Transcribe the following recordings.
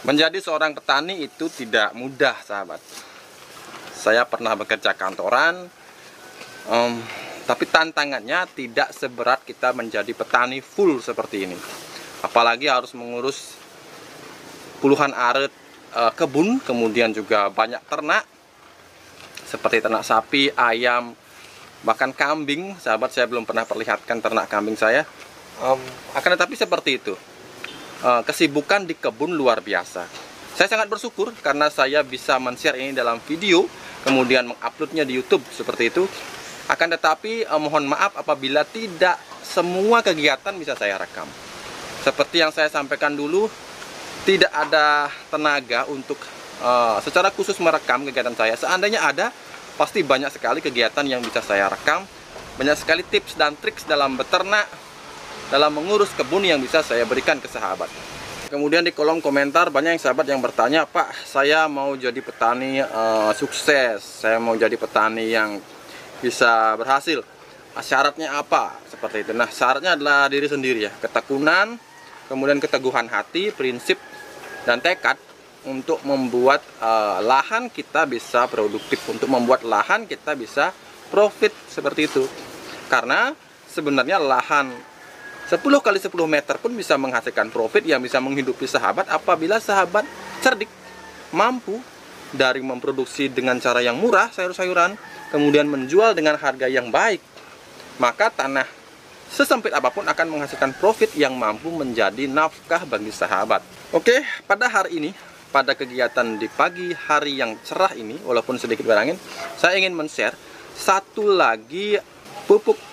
Menjadi seorang petani itu tidak mudah, sahabat. Saya pernah bekerja kantoran, tapi tantangannya tidak seberat kita menjadi petani full seperti ini. Apalagi harus mengurus puluhan aret kebun, kemudian juga banyak ternak, seperti ternak sapi, ayam, bahkan kambing. Sahabat, saya belum pernah perlihatkan ternak kambing saya. Akan tetapi seperti itu. Kesibukan di kebun luar biasa. Saya sangat bersyukur karena saya bisa men-share ini dalam video, kemudian menguploadnya di YouTube seperti itu. Akan tetapi mohon maaf apabila tidak semua kegiatan bisa saya rekam. Seperti yang saya sampaikan dulu, tidak ada tenaga untuk secara khusus merekam kegiatan saya. Seandainya ada, pasti banyak sekali kegiatan yang bisa saya rekam. Banyak sekali tips dan trik dalam beternak, dalam mengurus kebun yang bisa saya berikan ke sahabat. Kemudian di kolom komentar banyak yang sahabat yang bertanya, Pak, saya mau jadi petani sukses, saya mau jadi petani yang bisa berhasil, syaratnya apa? Seperti itu. Nah, syaratnya adalah diri sendiri ya, ketekunan, kemudian keteguhan hati, prinsip, dan tekad untuk membuat lahan kita bisa produktif, untuk membuat lahan kita bisa profit seperti itu. Karena sebenarnya lahan 10 kali 10 meter pun bisa menghasilkan profit yang bisa menghidupi sahabat apabila sahabat cerdik, mampu dari memproduksi dengan cara yang murah sayur-sayuran, kemudian menjual dengan harga yang baik. Maka tanah sesempit apapun akan menghasilkan profit yang mampu menjadi nafkah bagi sahabat. Oke, pada hari ini, pada kegiatan di pagi hari yang cerah ini, walaupun sedikit berangin, saya ingin men-share satu lagi pupuk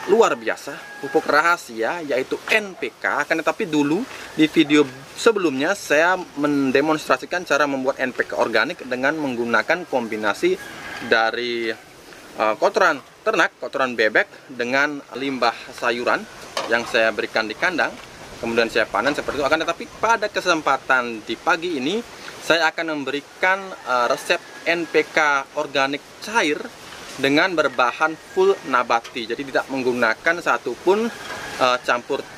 luar biasa, pupuk rahasia, yaitu NPK. Akan tetapi dulu di video sebelumnya saya mendemonstrasikan cara membuat NPK organik dengan menggunakan kombinasi dari kotoran ternak, kotoran bebek dengan limbah sayuran yang saya berikan di kandang, kemudian saya panen seperti itu. Akan tetapi pada kesempatan di pagi ini saya akan memberikan resep NPK organik cair dengan berbahan full nabati, jadi tidak menggunakan satupun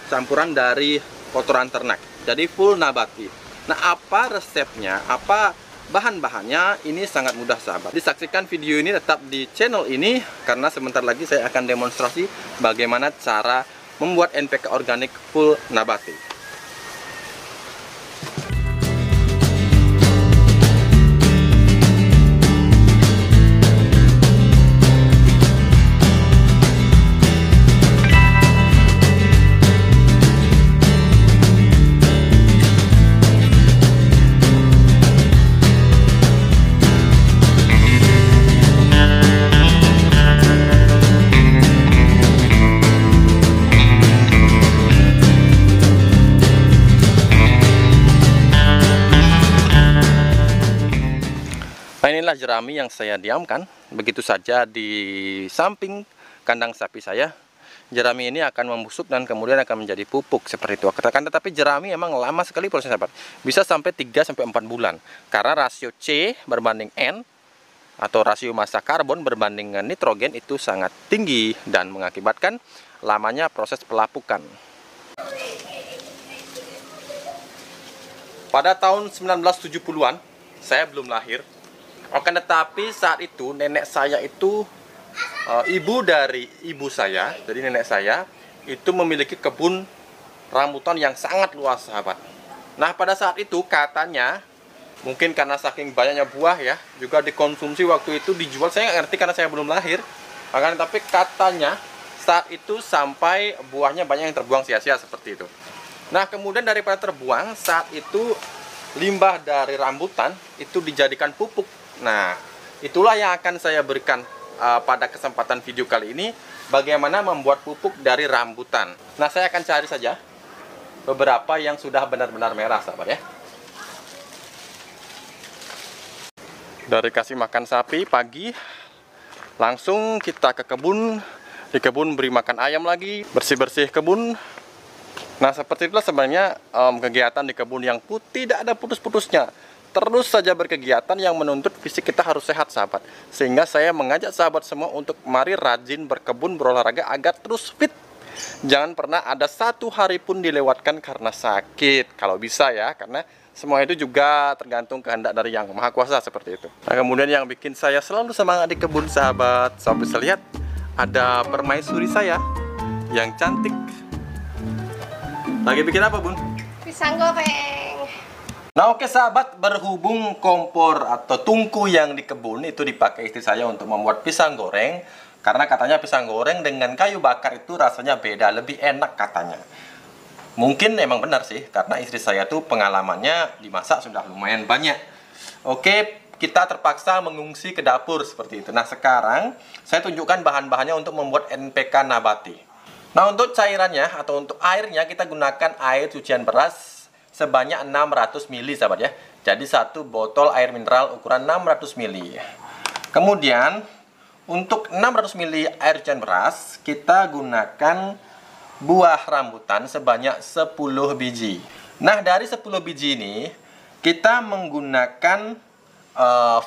campuran dari kotoran ternak, jadi full nabati. Nah, apa resepnya, apa bahan-bahannya, ini sangat mudah sahabat. Disaksikan video ini tetap di channel ini, karena sebentar lagi saya akan demonstrasi bagaimana cara membuat NPK organik full nabati. Inilah jerami yang saya diamkan begitu saja di samping kandang sapi saya. Jerami ini akan membusuk dan kemudian akan menjadi pupuk seperti itu. Tetapi jerami memang lama sekali prosesnya, sahabat. Bisa sampai 3-4 bulan. Karena rasio C berbanding N atau rasio massa karbon berbanding nitrogen itu sangat tinggi dan mengakibatkan lamanya proses pelapukan. Pada tahun 1970-an, saya belum lahir. Akan tetapi saat itu nenek saya itu ibu dari ibu saya, jadi nenek saya itu memiliki kebun rambutan yang sangat luas sahabat. Nah, pada saat itu katanya mungkin karena saking banyaknya buah ya, juga dikonsumsi waktu itu, dijual, saya nggak ngerti karena saya belum lahir. Akan tetapi katanya saat itu sampai buahnya banyak yang terbuang sia-sia seperti itu. Nah, kemudian daripada terbuang, saat itu limbah dari rambutan itu dijadikan pupuk. Nah, itulah yang akan saya berikan pada kesempatan video kali ini bagaimana membuat pupuk dari rambutan. Nah, saya akan cari saja beberapa yang sudah benar-benar merah, sahabat ya. Dari kasih makan sapi pagi, langsung kita ke kebun. Di kebun beri makan ayam lagi, bersih-bersih kebun. Nah, seperti itulah sebenarnya kegiatan di kebun yang tidak ada putus-putusnya. Terus saja berkegiatan yang menuntut fisik kita harus sehat, sahabat. Sehingga saya mengajak sahabat semua untuk mari rajin berkebun, berolahraga agar terus fit. Jangan pernah ada satu hari pun dilewatkan karena sakit. Kalau bisa ya, karena semua itu juga tergantung kehendak dari Yang Maha Kuasa seperti itu. Nah, kemudian yang bikin saya selalu semangat di kebun, sahabat, sahabat bisa lihat ada permaisuri saya yang cantik. Lagi bikin apa, Bun? Pisang goreng. Nah, oke sahabat, berhubung kompor atau tungku yang di kebun itu dipakai istri saya untuk membuat pisang goreng, karena katanya pisang goreng dengan kayu bakar itu rasanya beda, lebih enak katanya. Mungkin emang benar sih, karena istri saya tuh pengalamannya dimasak sudah lumayan banyak. Oke, kita terpaksa mengungsi ke dapur seperti itu. Nah, sekarang saya tunjukkan bahan-bahannya untuk membuat NPK nabati. Nah, untuk cairannya atau untuk airnya kita gunakan air cucian beras sebanyak 600 ml, sahabat ya. Jadi satu botol air mineral ukuran 600 ml. Kemudian untuk 600 ml air cucian beras kita gunakan buah rambutan sebanyak 10 biji. Nah, dari 10 biji ini kita menggunakan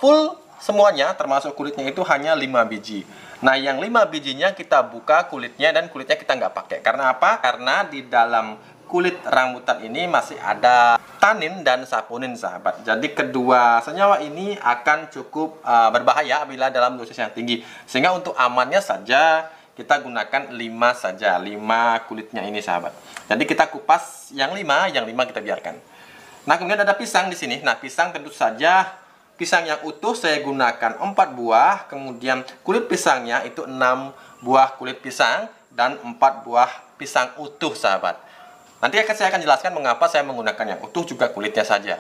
full semuanya, termasuk kulitnya itu hanya 5 biji. Nah, yang 5 bijinya kita buka kulitnya dan kulitnya kita nggak pakai. Karena apa? Karena di dalam kulit rambutan ini masih ada tanin dan saponin, sahabat. Jadi kedua senyawa ini akan cukup berbahaya bila dalam dosis yang tinggi. Sehingga untuk amannya saja kita gunakan 5 saja, 5 kulitnya ini, sahabat. Jadi kita kupas yang 5 kita biarkan. Nah, kemudian ada pisang di sini. Nah, pisang tentu saja pisang yang utuh saya gunakan 4 buah. Kemudian kulit pisangnya itu 6 buah kulit pisang dan 4 buah pisang utuh, sahabat. Nanti saya akan jelaskan mengapa saya menggunakan yang utuh juga kulitnya saja.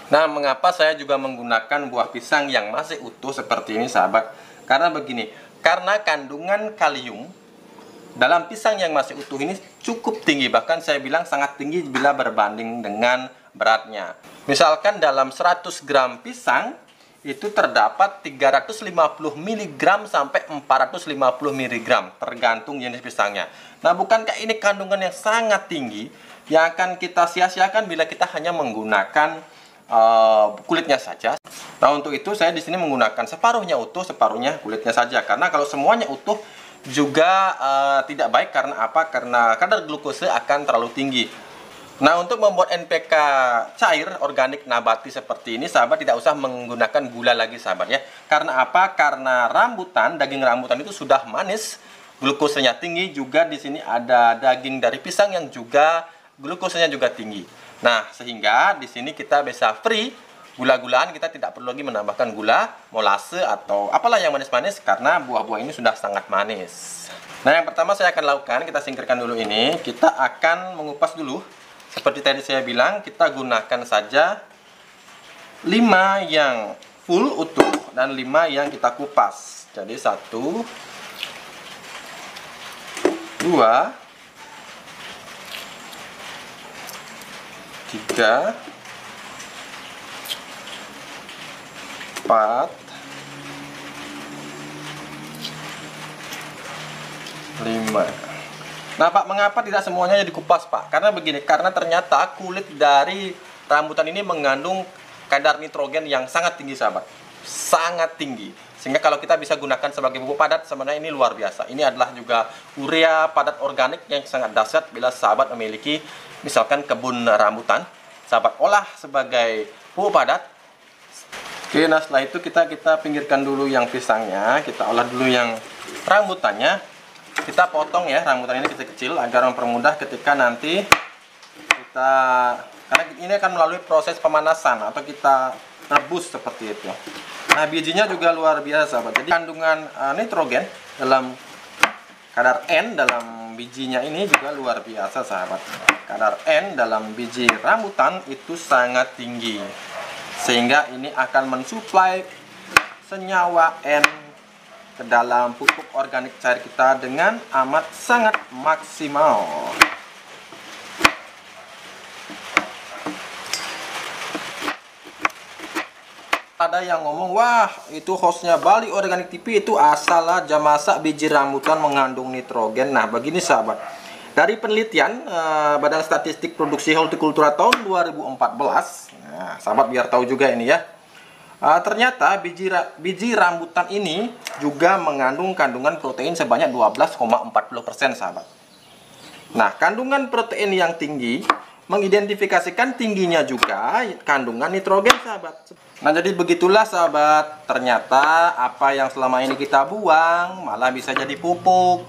Nah, mengapa saya juga menggunakan buah pisang yang masih utuh seperti ini, sahabat? Karena begini, karena kandungan kalium dalam pisang yang masih utuh ini cukup tinggi. Bahkan saya bilang sangat tinggi bila berbanding dengan beratnya. Misalkan dalam 100 gram pisang itu terdapat 350 mg sampai 450 mg tergantung jenis pisangnya. Nah, bukankah ini kandungan yang sangat tinggi yang akan kita sia-siakan bila kita hanya menggunakan kulitnya saja. Nah, untuk itu saya di sini menggunakan separuhnya utuh, separuhnya kulitnya saja. Karena kalau semuanya utuh juga tidak baik. Karena apa? Karena kadar glukose akan terlalu tinggi. Nah, untuk membuat NPK cair organik nabati seperti ini, sahabat tidak usah menggunakan gula lagi, sahabat ya. Karena apa? Karena rambutan, daging rambutan itu sudah manis, glukosenya tinggi. Juga di sini ada daging dari pisang yang juga glukosenya juga tinggi. Nah, sehingga di sini kita bisa free gula-gulaan, kita tidak perlu lagi menambahkan gula, molase atau apalah yang manis-manis karena buah-buah ini sudah sangat manis. Nah, yang pertama saya akan lakukan, kita singkirkan dulu ini. Kita akan mengupas dulu. Seperti tadi saya bilang, kita gunakan saja 5 yang full utuh dan 5 yang kita kupas. Jadi 1, 2, 3, 4, 5. Nah, Pak, mengapa tidak semuanya dikupas, Pak? Karena begini, karena ternyata kulit dari rambutan ini mengandung kadar nitrogen yang sangat tinggi, sahabat. Sangat tinggi. Sehingga kalau kita bisa gunakan sebagai pupuk padat, sebenarnya ini luar biasa. Ini adalah juga urea padat organik yang sangat dahsyat bila sahabat memiliki misalkan kebun rambutan. Sahabat olah sebagai pupuk padat. Oke, nah setelah itu kita pinggirkan dulu yang pisangnya. Kita olah dulu yang rambutannya. Kita potong ya rambutan ini kecil-kecil agar mempermudah ketika nanti kita, karena ini akan melalui proses pemanasan atau kita rebus seperti itu. Nah, bijinya juga luar biasa, sahabat. Jadi kandungan nitrogen dalam kadar N dalam bijinya ini juga luar biasa, sahabat. Kadar N dalam biji rambutan itu sangat tinggi, sehingga ini akan mensuplai senyawa N ke dalam pupuk organik cair kita dengan amat sangat maksimal. Ada yang ngomong, wah itu hostnya Bali Organik TV itu asal aja masak biji rambutan mengandung nitrogen. Nah begini sahabat, dari penelitian Badan Statistik Produksi Hortikultura tahun 2014, nah, sahabat biar tahu juga ini ya, ternyata biji rambutan ini juga mengandung kandungan protein sebanyak 12,40% sahabat. Nah kandungan protein yang tinggi mengidentifikasikan tingginya juga kandungan nitrogen sahabat. Nah jadi begitulah sahabat, ternyata apa yang selama ini kita buang malah bisa jadi pupuk.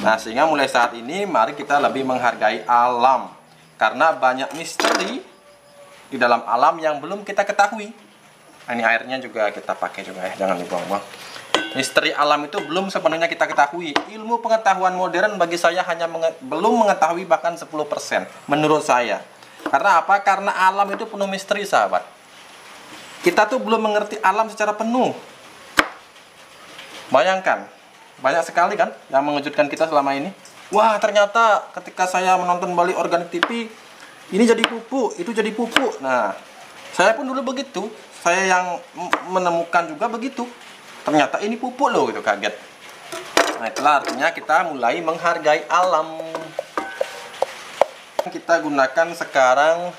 Nah sehingga mulai saat ini mari kita lebih menghargai alam, karena banyak misteri di dalam alam yang belum kita ketahui. Nah, ini airnya juga kita pakai juga ya, jangan dibuang-buang. Misteri alam itu belum sepenuhnya kita ketahui. Ilmu pengetahuan modern bagi saya hanya belum mengetahui bahkan 10% menurut saya. Karena apa? Karena alam itu penuh misteri sahabat. Kita tuh belum mengerti alam secara penuh. Bayangkan, banyak sekali kan yang mengejutkan kita selama ini. Wah ternyata ketika saya menonton Bali Organik TV, ini jadi pupuk, itu jadi pupuk. Nah saya pun dulu begitu. Saya yang menemukan juga begitu. Ternyata ini pupuk loh, gitu, kaget. Nah itulah artinya kita mulai menghargai alam. Kita gunakan sekarang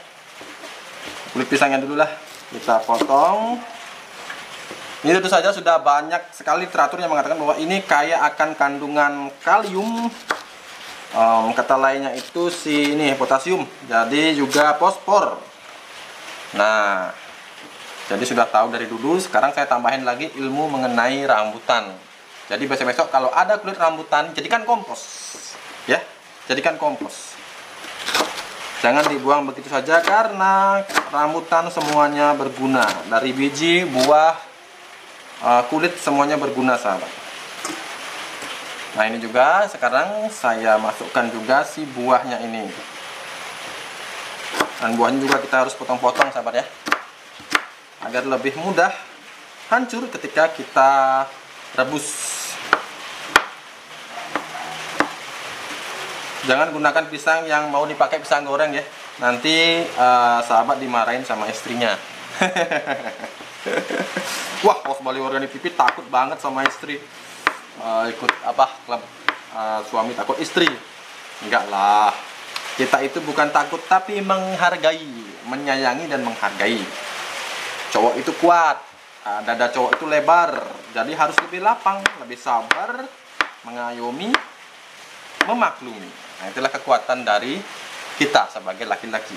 kulit pisangnya dulu lah, kita potong. Ini tentu saja sudah banyak sekali literatur yang mengatakan bahwa ini kaya akan kandungan kalium. Kata lainnya itu ini potasium, jadi juga fosfor. Nah jadi sudah tahu dari dulu, sekarang saya tambahin lagi ilmu mengenai rambutan. Jadi besok-besok kalau ada kulit rambutan, jadikan kompos. Ya, jadikan kompos. Jangan dibuang begitu saja karena rambutan semuanya berguna. Dari biji, buah, kulit semuanya berguna sahabat. Nah ini juga sekarang saya masukkan juga si buahnya ini. Dan buahnya juga kita harus potong-potong sahabat ya, agar lebih mudah hancur ketika kita rebus. Jangan gunakan pisang yang mau dipakai pisang goreng ya, nanti sahabat dimarahin sama istrinya. Wah, Bos Bali Organik TV takut banget sama istri. Ikut apa klub suami takut istri? Enggak lah, kita itu bukan takut tapi menghargai, menyayangi dan menghargai. Cowok itu kuat, dada cowok itu lebar, jadi harus lebih lapang, lebih sabar, mengayomi, memaklumi. Nah itulah kekuatan dari kita sebagai laki-laki.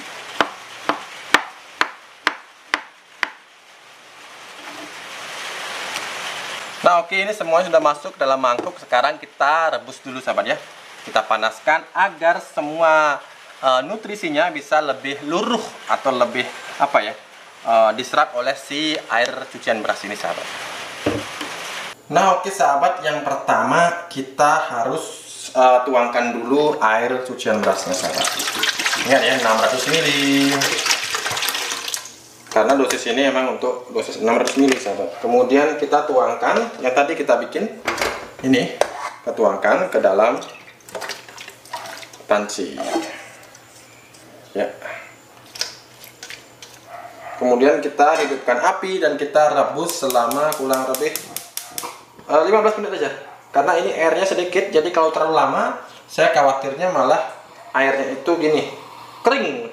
Nah oke, ini semuanya sudah masuk dalam mangkuk. Sekarang kita rebus dulu sahabat ya. Kita panaskan agar semua nutrisinya bisa lebih luruh atau lebih apa ya, diserap oleh si air cucian beras ini sahabat. Nah oke sahabat, yang pertama kita harus tuangkan dulu air cucian berasnya sahabat. Ingat ya, 600 ml. Karena dosis ini emang untuk dosis 600 ml sahabat. Kemudian kita tuangkan yang tadi kita bikin ini, kita tuangkan ke dalam panci ya. Kemudian kita hidupkan api dan kita rebus selama kurang lebih 15 menit aja. Karena ini airnya sedikit, jadi kalau terlalu lama saya khawatirnya malah airnya itu gini, kering.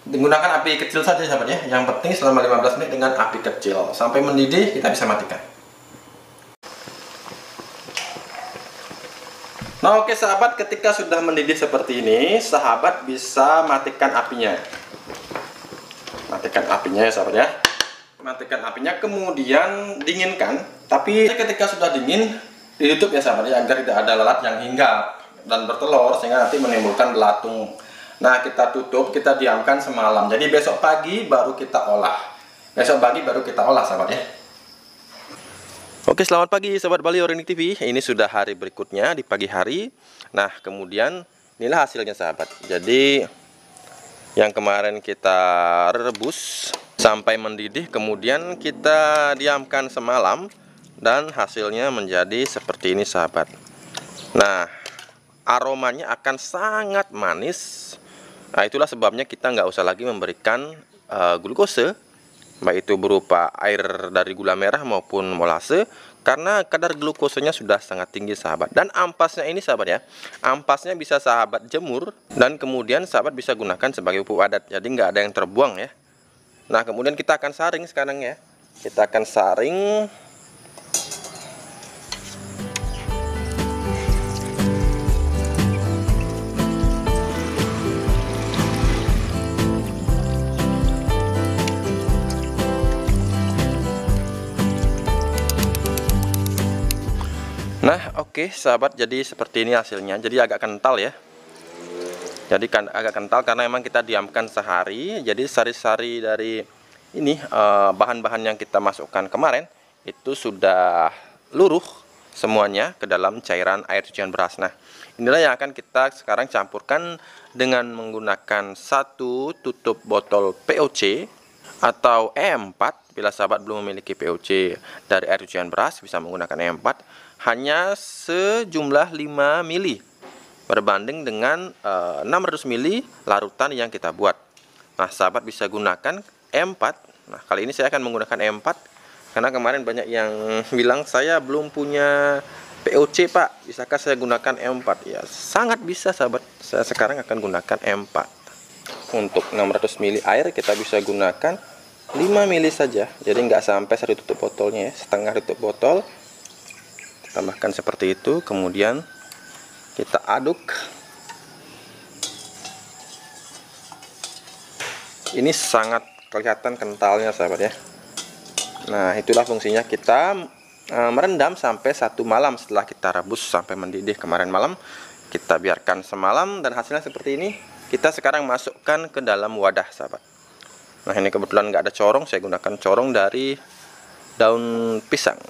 Menggunakan api kecil saja sahabat ya. Yang penting selama 15 menit dengan api kecil. Sampai mendidih kita bisa matikan. Nah oke sahabat, ketika sudah mendidih seperti ini, sahabat bisa matikan apinya. Matikan apinya ya sahabat ya. Matikan apinya, kemudian dinginkan. Tapi ketika sudah dingin, ditutup ya sahabat ya, agar tidak ada lalat yang hinggap dan bertelur sehingga nanti menimbulkan belatung. Nah kita tutup, kita diamkan semalam. Jadi besok pagi baru kita olah. Besok pagi baru kita olah sahabat ya. Oke, selamat pagi sahabat Bali Organik TV. Ini sudah hari berikutnya di pagi hari. Nah kemudian inilah hasilnya sahabat. Jadi yang kemarin kita rebus sampai mendidih, kemudian kita diamkan semalam. dan hasilnya menjadi seperti ini sahabat. Nah, aromanya akan sangat manis. Nah, itulah sebabnya kita nggak usah lagi memberikan glukose, baik itu berupa air dari gula merah maupun molase, karena kadar glukosanya sudah sangat tinggi sahabat. Dan ampasnya ini sahabat ya, ampasnya bisa sahabat jemur dan kemudian sahabat bisa gunakan sebagai pupuk adat, jadi nggak ada yang terbuang ya. Nah, kemudian kita akan saring sekarang ya. Kita akan saring. Nah, oke sahabat, jadi seperti ini hasilnya. Jadi agak kental ya. Jadi kan agak kental karena memang kita diamkan sehari. Jadi sari-sari dari ini bahan-bahan yang kita masukkan kemarin itu sudah luruh semuanya ke dalam cairan air cucian beras. Nah, inilah yang akan kita sekarang campurkan dengan menggunakan satu tutup botol POC atau E4. Bila sahabat belum memiliki POC dari air cucian beras, bisa menggunakan E4. Hanya sejumlah 5 mili berbanding dengan 600 mili larutan yang kita buat. Nah, sahabat bisa gunakan E4. Nah, kali ini saya akan menggunakan E4 karena kemarin banyak yang bilang saya belum punya POC Pak, bisakah saya gunakan E4? Ya, sangat bisa sahabat. Saya sekarang akan gunakan E4. Untuk 600 mili air kita bisa gunakan 5 mili saja. Jadi nggak sampai 1 tutup botolnya ya, setengah tutup botol. Tambahkan seperti itu, kemudian kita aduk. Ini sangat kelihatan kentalnya sahabat ya. Nah, itulah fungsinya kita merendam sampai 1 malam setelah kita rebus sampai mendidih kemarin malam. Kita biarkan semalam dan hasilnya seperti ini. Kita sekarang masukkan ke dalam wadah sahabat. Nah, ini kebetulan nggak ada corong, saya gunakan corong dari daun pisang.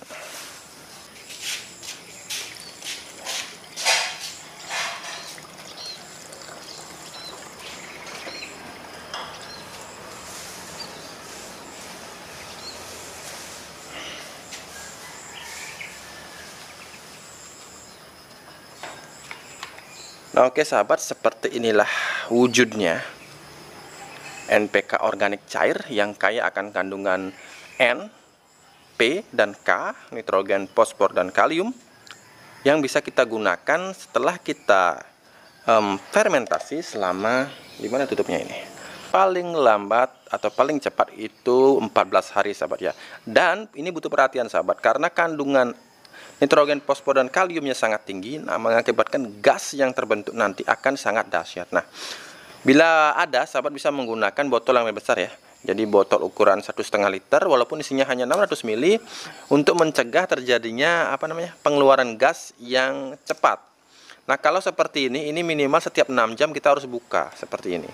Nah, oke sahabat, seperti inilah wujudnya NPK organik cair yang kaya akan kandungan N, P, dan K, nitrogen, fosfor, dan kalium, yang bisa kita gunakan setelah kita fermentasi selama, gimana tutupnya ini? Paling lambat atau paling cepat itu 14 hari sahabat ya. Dan ini butuh perhatian sahabat, karena kandungan nitrogen, fosfor, dan kaliumnya sangat tinggi, nah, mengakibatkan gas yang terbentuk nanti akan sangat dahsyat. Nah, bila ada, sahabat bisa menggunakan botol yang lebih besar ya. Jadi botol ukuran 1,5 liter, walaupun isinya hanya 600 ml, untuk mencegah terjadinya pengeluaran gas yang cepat. Nah, kalau seperti ini minimal setiap 6 jam kita harus buka seperti ini.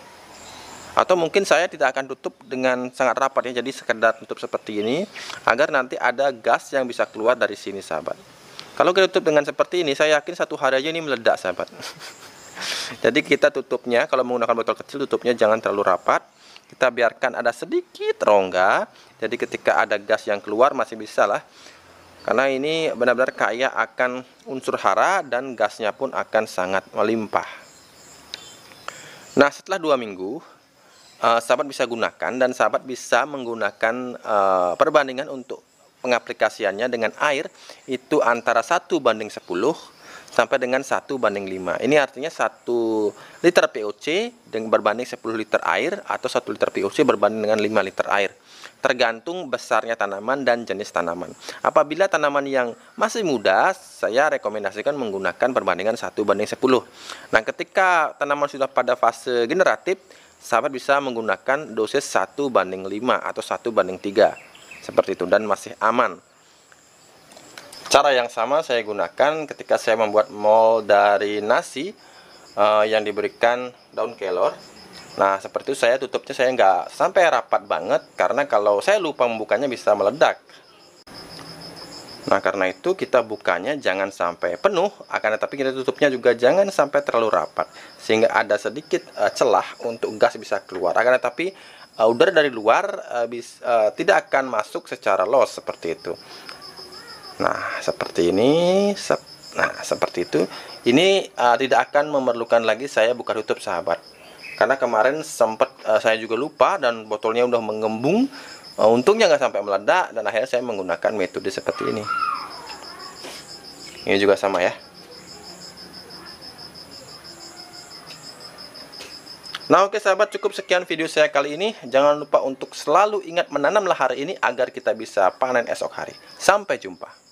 Atau mungkin saya tidak akan tutup dengan sangat rapat ya, jadi sekedar tutup seperti ini agar nanti ada gas yang bisa keluar dari sini sahabat. Kalau kita tutup dengan seperti ini, saya yakin 1 hari aja ini meledak sahabat. Jadi kita tutupnya, kalau menggunakan botol kecil, tutupnya jangan terlalu rapat. Kita biarkan ada sedikit rongga, jadi ketika ada gas yang keluar masih bisa lah. Karena ini benar-benar kaya akan unsur hara dan gasnya pun akan sangat melimpah. Nah, setelah 2 minggu sahabat bisa gunakan, dan sahabat bisa menggunakan perbandingan untuk pengaplikasiannya dengan air itu antara 1:10 sampai dengan 1:5. Ini artinya 1 liter POC dengan berbanding 10 liter air, atau 1 liter POC berbanding dengan 5 liter air, tergantung besarnya tanaman dan jenis tanaman. Apabila tanaman yang masih muda, saya rekomendasikan menggunakan perbandingan 1:10. Nah, ketika tanaman sudah pada fase generatif, sahabat bisa menggunakan dosis 1:5 atau 1:3 seperti itu, dan masih aman. Cara yang sama saya gunakan ketika saya membuat mold dari nasi yang diberikan daun kelor. Nah, seperti itu saya tutupnya, saya nggak sampai rapat banget, karena kalau saya lupa membukanya bisa meledak. Nah, karena itu kita bukanya jangan sampai penuh, akan tetapi kita tutupnya juga jangan sampai terlalu rapat, sehingga ada sedikit celah untuk gas bisa keluar. Akan tetapi udara dari luar tidak akan masuk secara los seperti itu. Nah, seperti ini. Nah, seperti itu. Ini tidak akan memerlukan lagi saya buka tutup, sahabat. Karena kemarin sempat saya juga lupa dan botolnya udah mengembung. Untungnya nggak sampai meledak dan akhirnya saya menggunakan metode seperti ini. Ini juga sama ya. Nah, oke sahabat, cukup sekian video saya kali ini. Jangan lupa untuk selalu ingat menanamlah hari ini agar kita bisa panen esok hari. Sampai jumpa.